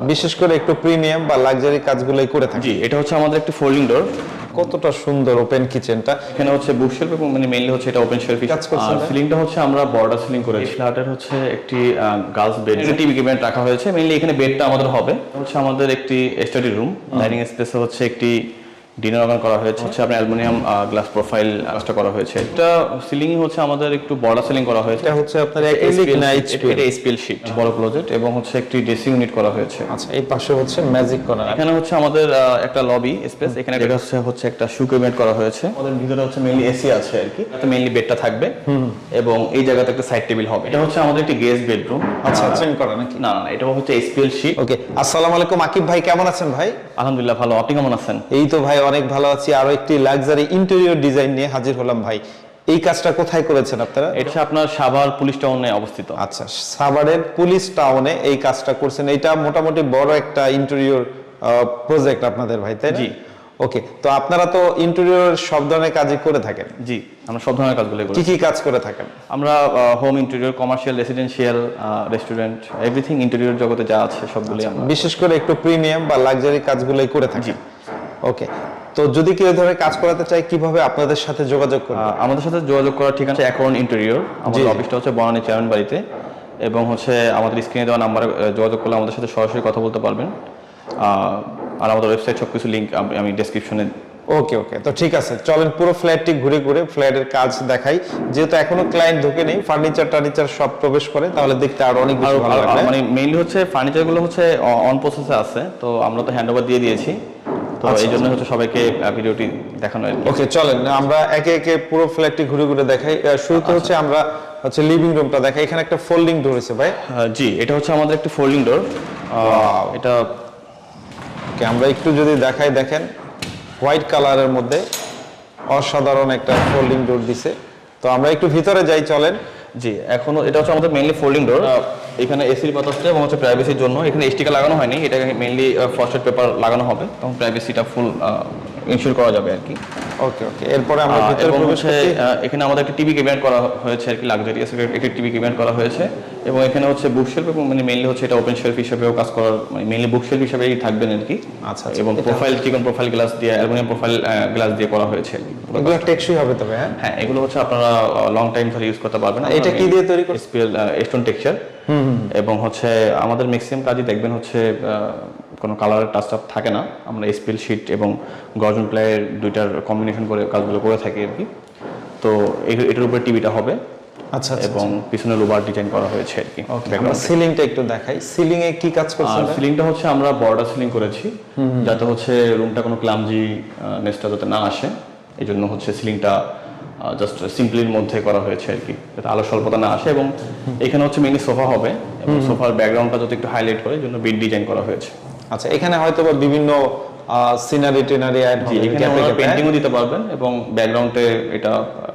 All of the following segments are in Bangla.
বিশেষ করে একটু প্রিমিয়াম বা লাক্সারি কাজগুলোই করে থাকি। জি, এটা হচ্ছে আমাদের একটি ফোল্ডিং ডোর। কতটা সুন্দর ওপেন কিচেনটা। এখানে হচ্ছে বুক শেলফ এবং মেইনলি হচ্ছে এটা ওপেন শেলফ কাজ করছে। সিলিংটা হচ্ছে আমরা বর্ডার সিলিং করেছি। ফ্ল্যাটের হচ্ছে একটি গার্লস বেড, টিভি ক্যাবিনেট রাখা হয়েছে। মেইনলি এখানে বেডটা আমাদের হবে। হচ্ছে আমাদের একটি স্টাডি রুম, ডাইনিং স্পেসে হচ্ছে একটি ডিনার ওভেন করা হয়েছে। হচ্ছে আপনার অ্যালুমিনিয়াম গ্লাস প্রোফাইল কাজটা করা হয়েছে। এটা সিলিং হচ্ছে আমাদের একটু বর্ডার সিলিং করা হয়েছে। এটা হচ্ছে আপনার অ্যাক্রিলিক না এইচপিএল? এটা এইচপিএল শীট, বড় ক্লোজেট এবং হচ্ছে একটি ড্রেসিং ইউনিট করা হয়েছে। আচ্ছা, এই পাশে হচ্ছে ম্যাজিক কর্নার। এখানে হচ্ছে আমাদের একটা লবি স্পেস। এখানে এটা হচ্ছে একটা শু ক্যাবিনেট করা হয়েছে। আমাদের ভিতরে হচ্ছে মেইনলি এসি আছে আর কি। তো মেইনলি বেডটা থাকবে এবং এই জায়গাতে একটা সাইড টেবিল হবে। এটা হচ্ছে আমাদের একটি গেস্ট বেডরুম। আচ্ছা, চেঞ্জ করা নাকি? না না, এটা হচ্ছে এইচপিএল শীট। ওকে, আসসালামু আলাইকুম আকিব ভাই, কেমন আছেন ভাই? আলহামদুলিল্লাহ ভালো, আপনি কেমন আছেন? এই তো ভাই অনেক ভালো আছি। আরো একটি লাক্সারি ইন্টেরিয়র ডিজাইন নিয়ে হাজির হলাম ভাই। এই কাজটা কোথায় করেছেন আপনারা? এটা আপনার সাভার পুলিশ টাউনে অবস্থিত। আচ্ছা, সাভারের পুলিশ টাউনে এই কাজটা করছেন। এটা মোটামুটি বড় একটা ইন্টেরিয়র প্রজেক্ট আপনাদের ভাই, তাই না? জি। ওকে, তো আপনারা তো ইন্টেরিয়র সব ধরনের কাজই করে থাকেন। জি, আমরা সব ধরনের কাজগুলো করি। কি কি কাজ করে থাকেন? আমরা home interior, commercial, residential, restaurant, everything interior জগতে যা আছে সবগুলোই আমরা। বিশেষ করে একটু প্রিমিয়াম বা লাক্সারি কাজগুলোই করে থাকি। ওকে, তো যদি কেউ ধরে কাজ করাতে চায় কিভাবে আপনাদের সাথে যোগাযোগ করবে? আমাদের সাথে যোগাযোগ করার ঠিকানা অ্যাকাউন্ট ইন্টেরিয়র। আমাদের অফিসটা হচ্ছে বনানী চেয়ারম্যান বাড়িতে এবং হচ্ছে আমাদের স্ক্রিনে দেওয়া নাম্বারে যোগাযোগ করলে আমাদের সাথে সরাসরি কথা বলতে পারবেন। আর আমাদের ওয়েবসাইট সবকিছু লিংক আমি ডেসক্রিপশনে। ওকে ওকে, তো ঠিক আছে, চলেন পুরো ফ্ল্যাটটি ঘুরে ঘুরে ফ্ল্যাটের কাজ দেখাই। যেহেতু এখনো ক্লায়েন্ট ঢোকে নেই, ফার্নিচার সব প্রবেশ করে, তাহলে দেখতে আরো অনেক বেশি ভালো লাগবে। মানে মেইনলি হচ্ছে ফার্নিচারগুলো হচ্ছে অন প্রসেসে আছে, তো আমরা তো হ্যান্ডওভার দিয়ে দিয়েছি, তো এই জন্য হচ্ছে সবাইকে ভিডিওটি দেখানো আর কি। ওকে, চলেন আমরা একে একে পুরো ফ্ল্যাটটি ঘুরে ঘুরে দেখাই। শুরুতে হচ্ছে আমরা হচ্ছে লিভিং রুমটা দেখাই। এখানে একটা ফোল্ডিং ডোর আছে ভাই। জি, এটা হচ্ছে আমাদের একটি ফোল্ডিং ডোর। এটা আমরা একটু যদি দেখাই, দেখেন হোয়াইট কালারের মধ্যে অসাধারণ একটা ফোল্ডিং ডোর দিছে। তো আমরা একটু ভিতরে যাই, চলেন। জি, এখনো এটা হচ্ছে আমাদের মেইনলি ফোল্ডিং ডোর। এখানে এসির বাতাসটা এবং হচ্ছে প্রাইভেসির জন্য এখানে স্টিকার লাগানো হয়নি, এটা মেইনলি ফ্রস্টেড পেপার লাগানো হবে এবং প্রাইভেসিটা ফুল ইনশিওর করা যাবে আর কি। ওকে ওকে, এরপরে আমরা ভিতরে প্রবেশ করছি। এখানে আমাদের একটা টিভি ক্যাবিনেট করা হয়েছে আর কি, লাক্সারিয়াস একটি টিভি ক্যাবিনেট করা হয়েছে এবং এখানে হচ্ছে বুক শেলফ এবং মেইনলি হচ্ছে এটা ওপেন শেলফ হিসেবেও কাজ করার, মেইনলি বুক শেলফ হিসেবেই থাকবেন আর কি। আচ্ছা, এবং প্রোফাইল চিকন প্রোফাইল গ্লাস দিয়ে, অ্যালুমিনিয়াম প্রোফাইল গ্লাস দিয়ে করা হয়েছে আর কি। এগুলো টেকসই হবে তবে? হ্যাঁ, এগুলো হচ্ছে আপনারা লং টাইম ধরে ইউজ করতে পারবেন। এটা কি দিয়ে তৈরি করছেন? Spill stone texture. এবং হচ্ছে আমাদের ম্যাক্সিমাম কাজই দেখবেন হচ্ছে কোনো কালারের টাচ আপ থাকে না। আমরা স্পিল শীট এবং গর্জন প্লাইয়ের দুইটার কম্বিনেশন করে কাজগুলো করে থাকি আর কি। তো এটার উপরে টিভিটা হবে। আচ্ছা, এবং পিছনে লোবার ডিজাইন করা হয়েছে আর কি। আমরা সিলিংটা একটু দেখাই। সিলিং এ কি কাজ করছেন? সিলিংটা হচ্ছে আমরা বর্ডার সিলিং করেছি, যাতে হচ্ছে রুমটা কোনো ক্লামজি নেসটা যাতে না আসে। এই জন্য হচ্ছে সিলিংটা জাস্ট সিম্পলির মধ্যে করা হয়েছে আর কি, যাতে আলো স্বল্পতা না আসে। এবং এখানে হচ্ছে মেইনলি সোফা হবে এবং সোফার ব্যাকগ্রাউন্ডটা যাতে একটু হাইলাইট করে, এই জন্য বিট ডিজাইন করা হয়েছে। আচ্ছা, এখানে হয়তো বা বিভিন্ন সিনারি টিনারি অ্যাড হবে, এখানে আপনারা পেইন্টিংও দিতে পারবেন এবং ব্যাকগ্রাউন্ডে এটা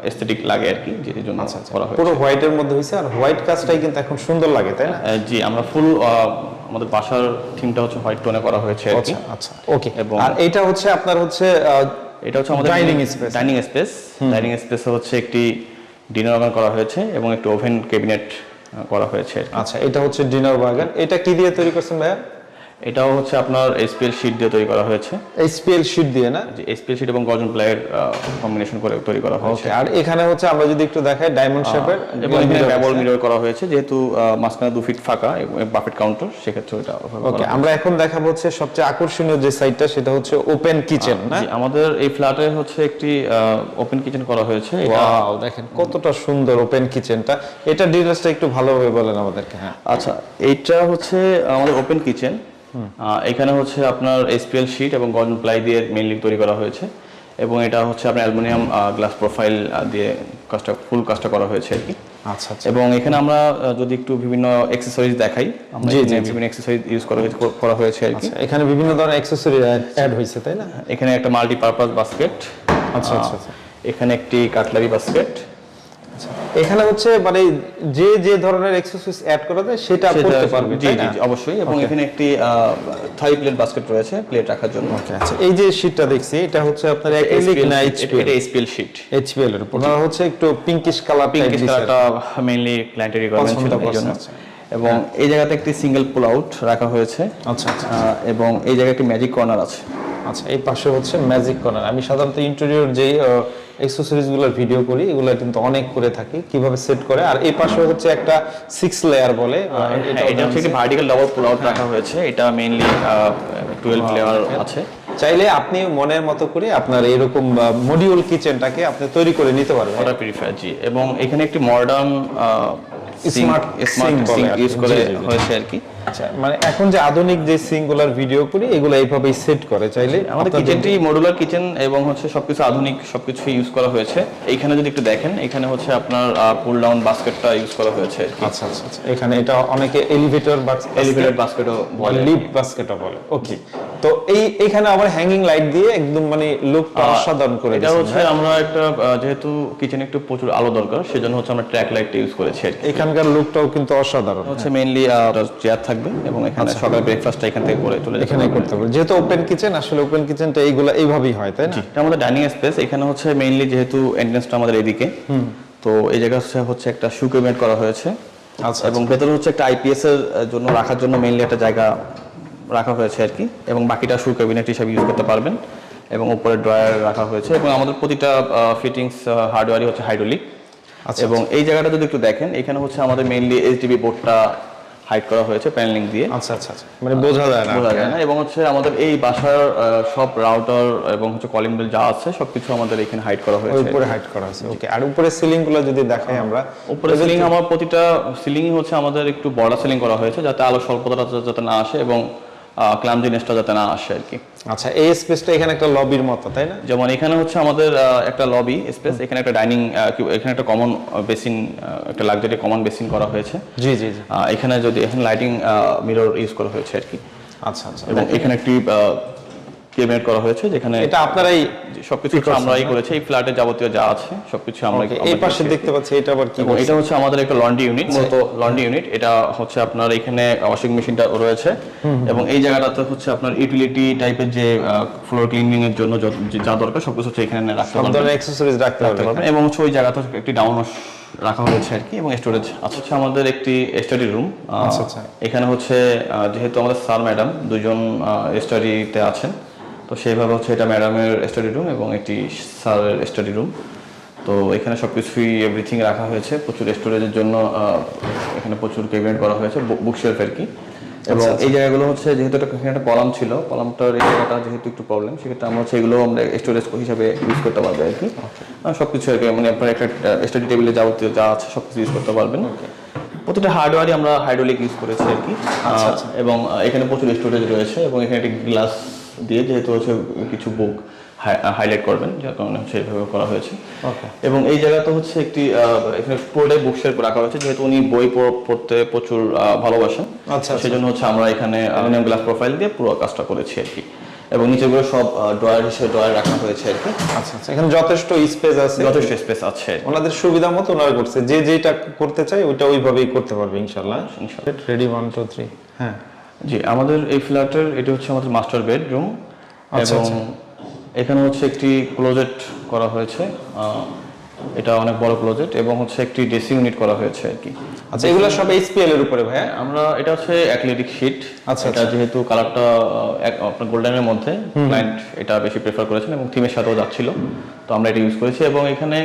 এস্থেটিক লাগে আর কি, যেটার জন্য করা হয়েছে। পুরো হোয়াইটের মধ্যে হয়েছে, আর হোয়াইট কাজটাই কিন্তু এখন সুন্দর লাগে, তাই না? জি, আমরা ফুল আমাদের বাসার থিমটা হচ্ছে হোয়াইট টোনে করা হয়েছে আর কি। আচ্ছা, ওকে। আর এটা হচ্ছে আপনার হচ্ছে এটা হচ্ছে আমাদের ডাইনিং স্পেসে হচ্ছে একটি ডিনার ওভেন করা হয়েছে এবং একটি ওভেন ক্যাবিনেট করা হয়েছে। আচ্ছা, এটা হচ্ছে ডিনার ওয়াগন। এটা কি দিয়ে তৈরি করছেন ভাইয়া? এটাও হচ্ছে আপনার এসপিএল শীট দিয়ে তৈরি করা হয়েছে। এসপিএল শীট দিয়ে না? যে এসপিএল শীট এবং গর্জন প্লাইয়ের কম্বিনেশন করে তৈরি করা হয়েছে। আর এখানে হচ্ছে আমরা যদি একটু দেখাই ডায়মন্ড শেপের এবং এখানে ডাবল মিরর করা হয়েছে, যেহেতু মাঝখানে 2 ফিট ফাঁকা এবং বাফেট কাউন্টার, সেক্ষেত্রে এটা। ওকে, আমরা এখন দেখাবো হচ্ছে সবচেয়ে আকর্ষণীয় যে সাইডটা, সেটা হচ্ছে ওপেন কিচেন না? আমাদের এই ফ্ল্যাটে হচ্ছে একটি ওপেন কিচেন করা হয়েছে। ওয়াও, দেখেন কতটা সুন্দর ওপেন কিচেনটা। এটা ডিটেইলসটা একটু ভালোভাবে বলেন আমাদেরকে। হ্যাঁ, আচ্ছা, এইটা হচ্ছে আমাদের ওপেন কিচেন। এখানে হচ্ছে আপনার এসপিএল শীট এবং গর্জন প্লাই দিয়ে মেইনলি তৈরি করা হয়েছে এবং এটা হচ্ছে আপনার অ্যালুমিনিয়াম গ্লাস প্রোফাইল দিয়ে ফুল কাজটা করা হয়েছে আর কি। আচ্ছা, এবং এখানে আমরা যদি একটু বিভিন্ন অ্যাকসেসরিজ দেখাই, আমরা বিভিন্ন অ্যাকসেসরিজ ইউজ করা হয়েছে আর কি। এখানে বিভিন্ন ধরনের অ্যাকসেসরি অ্যাড হয়েছে, তাই না? এখানে একটা মাল্টিপারপাস বাস্কেট। আচ্ছা আচ্ছা, এখানে একটি কাটলারি বাস্কেট। এখানে হচ্ছে মানে যে ধরনের অ্যাকসেসরিজ অ্যাড করা যায় সেটা করতে পারবে, জি জি অবশ্যই। এবং এখানে একটি থাই প্লেট বাস্কেট রয়েছে প্লেট রাখার জন্য। আচ্ছা, এই যে শীটটা দেখছি, এটা হচ্ছে আপনার অ্যাক্রিলিক না এইচপিএল? এটা এইচপিএল শীট। এইচপিএল এর উপর হচ্ছে একটু পিঙ্কিশ কালারটা মেইনলি ক্লায়েন্টের রিকোয়ারমেন্ট ছিল, এই জন্য। এবং এই জায়গাতে একটি সিঙ্গেল পুল আউট রাখা হয়েছে। আচ্ছা আচ্ছা এবং এই জায়গায় একটি ম্যাজিক কর্নার আছে। আচ্ছা, এই পাশে হচ্ছে ম্যাজিক কর্নার। আমি সাধারণত ইন্টেরিয়র যেই অ্যাকসেসরিজ গুলোর ভিডিও করি, এগুলো কিন্তু অনেক করে থাকি কিভাবে সেট করে। আর এই পাশে হচ্ছে একটা 6 লেয়ার বলে, এটা হচ্ছে একটি ভার্টিক্যাল ডাবল পুল আউট রাখা হয়েছে। এটা মেইনলি 12 লেয়ার আছে। চাইলে আপনি মনের মতো করে আপনার এরকম মডিউল কিচেনটাকে আপনি তৈরি করে নিতে পারবেন। ওটা প্রিফার জি। এবং এখানে একটি মডার্ন স্মার্ট সিঙ্ক ইউজ করে হয়েছে আর কি। আচ্ছা, মানে এখন যে আধুনিক যে সিঙ্গুলার ভিডিও করি, এগুলো এইভাবেই সেট করে। চাইলে আমাদের কিচেনটি মডুলার কিচেন এবং হচ্ছে সবকিছু আধুনিক সবকিছু ইউজ করা হয়েছে। এইখানে যদি একটু দেখেন, এখানে হচ্ছে আপনার পুল ডাউন বাস্কেটটা ইউজ করা হয়েছে। আচ্ছা আচ্ছা আচ্ছা, এখানে এটা অনেকে এলিভেটর বাস্কেটও বলে, লিফট বাস্কেটও বলে। ওকে, তো এইখানে আবার হ্যাঙ্গিং লাইট দিয়ে একদম মানে লুকটা অসাধারণ করে এটা হচ্ছে আমরা একটা যেহেতু কিচেনে একটু প্রচুর আলো দরকার, সেজন্য হচ্ছে আমরা ট্র্যাক লাইটটা ইউজ করেছি আর কি। এখানকার লুকটাও কিন্তু অসাধারণ। হচ্ছে মেইনলি চেয়ার থাকবে এবং এখানে সকাল ব্রেকফাস্টটা এখান থেকে করে চলে এখানে করতে হবে, যেহেতু ওপেন কিচেন। আসলে ওপেন কিচেনটা এইগুলা এইভাবেই হয়, তাই না? এটা আমাদের ডাইনিং স্পেস। এখানে হচ্ছে মেইনলি যেহেতু এন্ট্রান্সটা আমাদের এদিকে, তো এই জায়গা হচ্ছে একটা শু ক্যাবিনেট করা হয়েছে। আচ্ছা, এবং ভেতরে হচ্ছে একটা আইপিএস এর জন্য রাখার জন্য মেইনলি একটা জায়গা রাখা হয়েছে আর কি। এবং বাকিটা শু ক্যাবিনেট হিসেবে ইউজ করতে পারবেন। এবং উপরে ড্রয়ার রাখা হয়েছে। এবং আমাদের প্রতিটা ফিটিংস হার্ডওয়্যারই হচ্ছে হাইড্রোলিক। এবং এই জায়গাটা যদি একটু দেখেন, এখানে হচ্ছে আমাদের মেইনলি এইচডিবি বোর্ডটা হাইড করা হয়েছে প্যানেলিং দিয়ে। আচ্ছা আচ্ছা আচ্ছা, মানে বোঝা যায় না। এবং হচ্ছে আমাদের এই বাসার সব রাউটার এবং হচ্ছে কলিং বেল যা আছে সবকিছু আমাদের এখানে হাইড করা হয়েছে। উপরে হাইড করা আছে। ওকে, আর উপরে সিলিং গুলো যদি দেখাই আমরা, উপরে সিলিং আমার প্রতিটা সিলিংই হচ্ছে আমাদের একটু বড় সিলিং করা হয়েছে, যাতে আলো স্বল্পতা যাতে না আসে এবং ক্লামজিনেসটা যাতে না আসে আর কি। আচ্ছা, এই স্পেসটা এখানে একটা লবির মতো, তাই না? যেমন এখানে হচ্ছে আমাদের একটা লবি স্পেস, এখানে একটা ডাইনিং, এখানে একটা কমন বেসিন, একটা লাক্সারি কমন বেসিন করা হয়েছে। জি জি জি। এখানে যদি এখানে লাইটিং মিরর ইউজ করা হয়েছে আর কি। আচ্ছা আচ্ছা, এবং এখানে একটি ক্যাবিনেট করা হয়েছে, যেখানে এটা আপনারাই সবকিছু আমরাই করেছি। এই ফ্ল্যাটে যাবতীয় যা আছে সবকিছু আমরা। এই পাশে দেখতে পাচ্ছি, এটা আবার কি? এটা হচ্ছে আমাদের একটা লন্ড্রি ইউনিট, মূলত লন্ড্রি ইউনিট। এটা হচ্ছে আপনার এখানে ওয়াশিং মেশিনটা রয়েছে। এবং এই জায়গাটাতে হচ্ছে আপনার ইউটিলিটি টাইপের যে ফ্লোর ক্লিনিং এর জন্য যা দরকার সবকিছু হচ্ছে এখানে রাখতে পারবেন, সব ধরনের অ্যাকসেসরিজ রাখতে পারবেন। এবং হচ্ছে ওই জায়গাতে একটি ডাউন রাখা হয়েছে আর কি। এবং স্টোরেজ আছে। হচ্ছে আমাদের একটি স্টাডি রুম। আচ্ছা আচ্ছা, এখানে হচ্ছে যেহেতু আমাদের স্যার ম্যাডাম দুজন স্টাডিতে আছেন, তো সেইভাবে হচ্ছে এটা ম্যাডামের স্টাডি রুম এবং একটি স্যারের স্টাডি রুম। তো এখানে সবকিছুই এভরিথিং রাখা হয়েছে প্রচুর স্টোরেজের জন্য। এখানে প্রচুর ক্যাবিনেট করা হয়েছে, বুকশেলফ আর কি। এবং এই জায়গাগুলো হচ্ছে যেহেতু এখানে একটা কলাম ছিল, কলামটার এই জায়গাটা যেহেতু একটু প্রবলেম, সেক্ষেত্রে আমরা হচ্ছে এগুলো আমরা স্টোরেজ হিসাবে ইউজ করতে পারবো আর কি। সবকিছু আর কি, মানে আপনার একটা স্টাডি টেবিলে যাবতীয় যা আছে সবকিছু ইউজ করতে পারবেন। প্রতিটা হার্ডওয়্যারই আমরা হাইড্রোলিক ইউজ করেছি আর কি। এবং এখানে প্রচুর স্টোরেজ রয়েছে। এবং এখানে একটি গ্লাস দিয়ে যেহেতু হচ্ছে কিছু বুক হাইলাইট করবেন, যার কারণে হচ্ছে এইভাবে করা হয়েছে। এবং এই জায়গাতে হচ্ছে একটি এখানে পুরোটাই বুকশেলফ রাখা হয়েছে, যেহেতু উনি বই পড়তে প্রচুর ভালোবাসেন। আচ্ছা, সেজন্য হচ্ছে আমরা এখানে অ্যালুমিনিয়াম গ্লাস প্রোফাইল দিয়ে পুরো কাজটা করেছি আর কি। এবং নিচেগুলো সব ড্রয়ার হিসেবে ড্রয়ার রাখা হয়েছে আর কি। আচ্ছা আচ্ছা, এখানে যথেষ্ট স্পেস আছে, যথেষ্ট স্পেস আছে। ওনাদের সুবিধা মতো ওনারা করছে, যে যেটা করতে চায় ওইটা ওইভাবেই করতে পারবে ইনশাআল্লাহ। রেডি 1 2 3। হ্যাঁ জি, আমাদের এই ফ্ল্যাটের এটি হচ্ছে আমাদের মাস্টার বেডরুম। এবং এখানে হচ্ছে একটি ক্লোজেট করা হয়েছে, এটা অনেক বড় ক্লোজেট। এবং হচ্ছে একটি ড্রেসিং ইউনিট করা হয়েছে আর কি। আচ্ছা, এগুলো সব এইচপিএল এর উপরে ভাই? আমরা এটা হচ্ছে অ্যাক্রিলিক শীট। আচ্ছা, এটা যেহেতু কালারটা আপনার গোল্ডেনের মধ্যে, ক্লায়েন্ট এটা বেশি প্রেফার করেছেন এবং থিমের সাথেও যাচ্ছিল, তো আমরা এটা ইউজ করেছি। এবং এখানে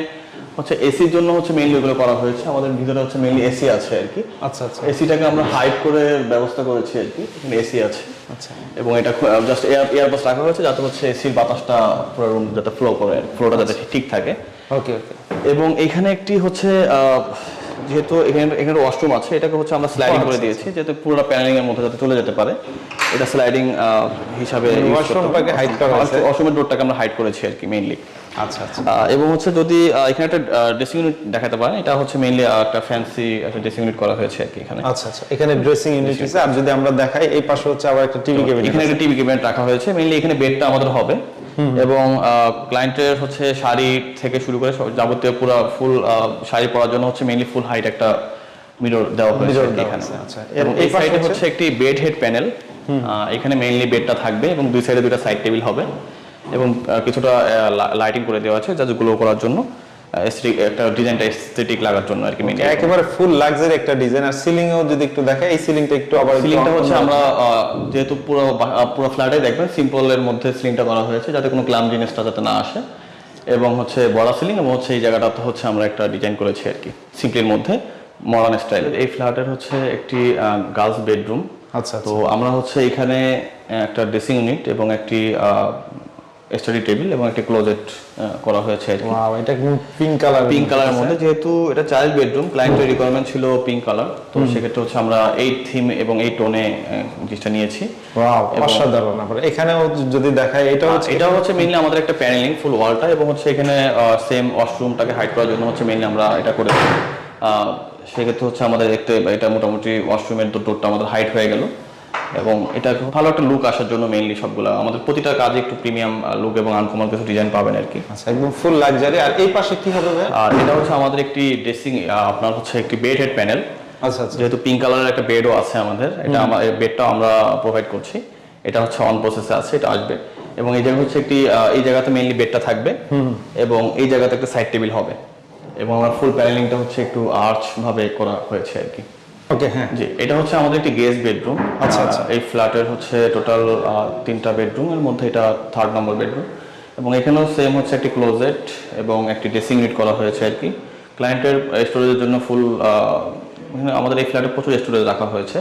হচ্ছে এসির জন্য হচ্ছে মেইনলি এগুলো করা হয়েছে। আমাদের ভিতরে হচ্ছে মেইনলি এসি আছে আর কি। আচ্ছা আচ্ছা, এসিটাকে আমরা হাইড করে ব্যবস্থা করেছি আর কি। এখানে এসি আছে। আচ্ছা, এবং এটা জাস্ট এয়ারবাস রাখা হয়েছে, যাতে হচ্ছে এসির বাতাসটা পুরো রুম যাতে ফ্লো করে, ফ্লোটা যাতে ঠিক থাকে। ওকে ওকে। এবং এখানে একটি হচ্ছে যেহেতু এখানে ওয়াশরুম আছে, এটাকে হচ্ছে আমরা স্লাইডিং করে দিয়েছি, যাতে পুরো প্যানেলিং এর মধ্যে যাতে চলে যেতে পারে। এটা স্লাইডিং হিসাবে ওয়াশরুমটাকে হাইড করা হয়েছে, ওয়াশরুমের ডোরটাকে আমরা হাইড করেছি আর কি মেইনলি। আচ্ছা আচ্ছা। এবং হচ্ছে যদি এখানে একটা ড্রেসিং ইউনিট দেখাতে পারেন, এটা হচ্ছে মেইনলি একটা ফ্যান্সি একটা ড্রেসিং ইউনিট করা হয়েছে আর কি এখানে। আচ্ছা আচ্ছা, এখানে ড্রেসিং ইউনিট আছে। আর যদি আমরা দেখাই, এই পাশে হচ্ছে আবার একটা টিভি ক্যাবিনেট, এখানে একটা টিভি ক্যাবিনেট রাখা হয়েছে। মেইনলি এখানে বেডটা আমাদের হবে। এবং ক্লায়েন্টের হচ্ছে শাড়ি থেকে শুরু করে যাবতীয় পুরো ফুল শাড়ি পরার জন্য হচ্ছে মেইনলি ফুল হাইট একটা মিরর দেওয়া হয়েছে এখানে। আচ্ছা, এবং এই সাইডে হচ্ছে একটি বেড হেড প্যানেল। এখানে মেইনলি বেডটা থাকবে এবং দুই সাইডে দুটো সাইড টেবিল হবে। এবং কিছুটা লাইটিং করে দেওয়া আছে যাতে গ্লো করার জন্য। একটা ডিজাইনটা এস্থেটিক লাগার জন্য আর কি মেইনলি। একেবারে ফুল লাক্সারি একটা ডিজাইন। আর সিলিং এও যদি একটু দেখে, এই সিলিংটা একটু আবার সিলিংটা হচ্ছে আমরা যেহেতু পুরো ফ্ল্যাটে দেখবেন সিম্পলের মধ্যে সিলিংটা করা হয়েছে যাতে কোনো ক্লামজিনেসটা যাতে না আসে, এবং হচ্ছে বড় সিলিং, এবং হচ্ছে এই জায়গাটাতে হচ্ছে আমরা একটা ডিজাইন করেছি আর কি সিম্পলের মধ্যে মডার্ন স্টাইলের। এই ফ্ল্যাটের হচ্ছে একটি গার্লস বেডরুম। আচ্ছা, তো আমরা হচ্ছে এখানে একটা ড্রেসিং ইউনিট এবং একটি স্টাডি টেবিল এবং একটা ক্লোজেট করা হয়েছে আর কি। ওয়াও, এটা পিঙ্ক কালারের মধ্যে, যেহেতু এটা চাইল্ড বেডরুম, ক্লায়েন্টের রিকোয়ারমেন্ট ছিল পিঙ্ক কালার, তো সেক্ষেত্রে হচ্ছে আমরা এই থিম এবং এই টোনে জিনিসটা নিয়েছি। ওয়াও, অসাধারণ। এখানেও যদি দেখায়, এটা হচ্ছে মেইনলি আমাদের একটা প্যানেলিং ফুল ওয়ালটা, এবং হচ্ছে এখানে সেম ওয়াশরুমটাকে হাইড করার জন্য হচ্ছে মেইনলি আমরা এটা করেছি। সেক্ষেত্রে হচ্ছে আমাদের দেখতে এটা মোটামুটি ওয়াশরুমের ডোরটা আমাদের হাইট হয়ে গেল, এবং এটা ভালো একটা লুক আসার জন্য মেইনলি সবগুলো আমাদের প্রতিটা কাজে একটু প্রিমিয়াম লুক এবং আনকমন কিছু ডিজাইন পাবেন আর কি। আচ্ছা, একদম ফুল লাক্সারি। আর এই পাশে কি হবে ভাই? আর এটা হচ্ছে আমাদের একটি ড্রেসিং, আপনার হচ্ছে একটি বেড হেড প্যানেল। আচ্ছা আচ্ছা, যেহেতু পিঙ্ক কালারের একটা বেডও আছে আমাদের, এটা আমাদের বেডটাও আমরা প্রোভাইড করছি। এটা হচ্ছে অন প্রসেসে আছে, এটা আসবে। এবং এই জায়গা হচ্ছে একটি এই জায়গাতে মেইনলি বেডটা থাকবে, এবং এই জায়গাতে একটা সাইড টেবিল হবে, এবং আমার ফুল প্যানেলিংটা হচ্ছে একটু আর্চ ভাবে করা হয়েছে আর কি। ওকে, হ্যাঁ জি, এটা হচ্ছে আমাদের একটি গেস্ট বেডরুম। আচ্ছা আচ্ছা, এই ফ্ল্যাটের হচ্ছে টোটাল 3টা বেডরুমের মধ্যে এটা 3rd নম্বর বেডরুম, এবং এখানেও সেম হচ্ছে একটি ক্লোজেট এবং একটি ড্রেসিং ইউনিট করা হয়েছে আর কি। ক্লায়েন্টের স্টোরেজের জন্য ফুল আমাদের এই ফ্ল্যাটে প্রচুর স্টোরেজ রাখা হয়েছে,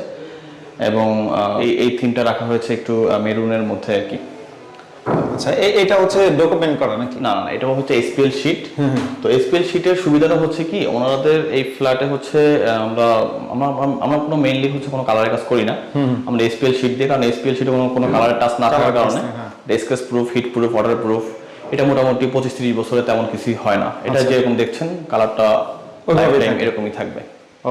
এবং এই থিমটা রাখা হয়েছে একটু মেরুনের মধ্যে আর কি। আচ্ছা, এটা হচ্ছে ডকুমেন্ট করা নাকি? না, এটা হচ্ছে এসপিএল শীট। তো এসপিএল শীটের সুবিধাটা হচ্ছে কি, ওনাদের এই ফ্ল্যাটে হচ্ছে আমরা কোনো মেইনলি হচ্ছে কোনো কালারের কাজ করি না, আমরা এসপিএল শীট দিয়ে, কারণ এসপিএল শীটে কোনো কালারের টাচ না থাকার কারণে scratch proof, heat proof, water proof, এটা মোটামুটি 25-30 বছরে তেমন কিছুই হয় না। এটা যেরকম দেখছেন কালারটা এরকমই থাকবে।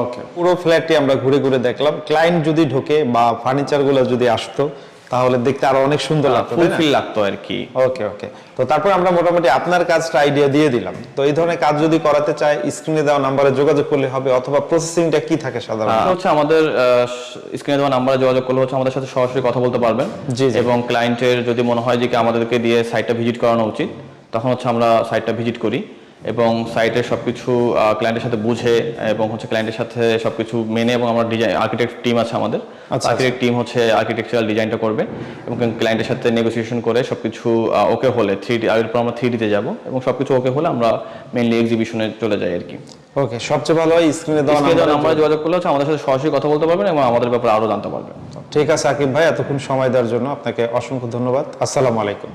ওকে, পুরো ফ্ল্যাটটি আমরা ঘুরে ঘুরে দেখলাম। ক্লায়েন্ট যদি ঢোকে বা ফার্নিচারগুলো যদি আসতো, তাহলে দেখতে আরো অনেক সুন্দর লাগতো, ফুলফিল লাগতো আর কি। ওকে ওকে, তো তারপর আমরা মোটামুটি আপনার কাজটা আইডিয়া দিয়ে দিলাম। তো এই ধরনের কাজ যদি করাতে চায়, স্ক্রিনে দেওয়া নম্বরে যোগাযোগ করলে হবে, অথবা প্রসেসিংটা কি থাকে সাধারণত? হচ্ছে আমাদের স্ক্রিনে দেওয়া নম্বরে যোগাযোগ করলে হচ্ছে আমাদের সাথে সরাসরি কথা বলতে পারবেন। এবং ক্লায়েন্টের যদি মনে হয় যে আমাদেরকে দিয়ে সাইটটা ভিজিট করানো উচিত, তখন হচ্ছে আমরা সাইটটা ভিজিট করি, এবং সাইটের সবকিছু ক্লায়েন্টের সাথে বুঝে, এবং হচ্ছে ক্লায়েন্টের সাথে সবকিছু মেনে, এবং আমরা ডিজাইন আর্কিটেক্ট টিম আছে আমাদের, আর্কিটেক্ট টিম হচ্ছে আর্কিটেকচারাল ডিজাইনটা করবে, এবং ক্লায়েন্টের সাথে নেগোসিয়েশন করে সবকিছু ওকে হলে 3D, এরপর আমরা 3D তে যাব, এবং সবকিছু ওকে হলে আমরা মেইনলি এক্সিবিশনে চলে যাই আর কি। ওকে, সবচেয়ে ভালো হয় স্ক্রিনে দেওয়া নাম্বারে যোগাযোগ করলে হচ্ছে আমাদের সাথে সরাসরি কথা বলতে পারবেন, এবং আমাদের ব্যাপারে আরো জানতে পারবেন। ঠিক আছে আকিব ভাই, এতক্ষণ সময় দেওয়ার জন্য আপনাকে অসংখ্য ধন্যবাদ। আসসালামু আলাইকুম।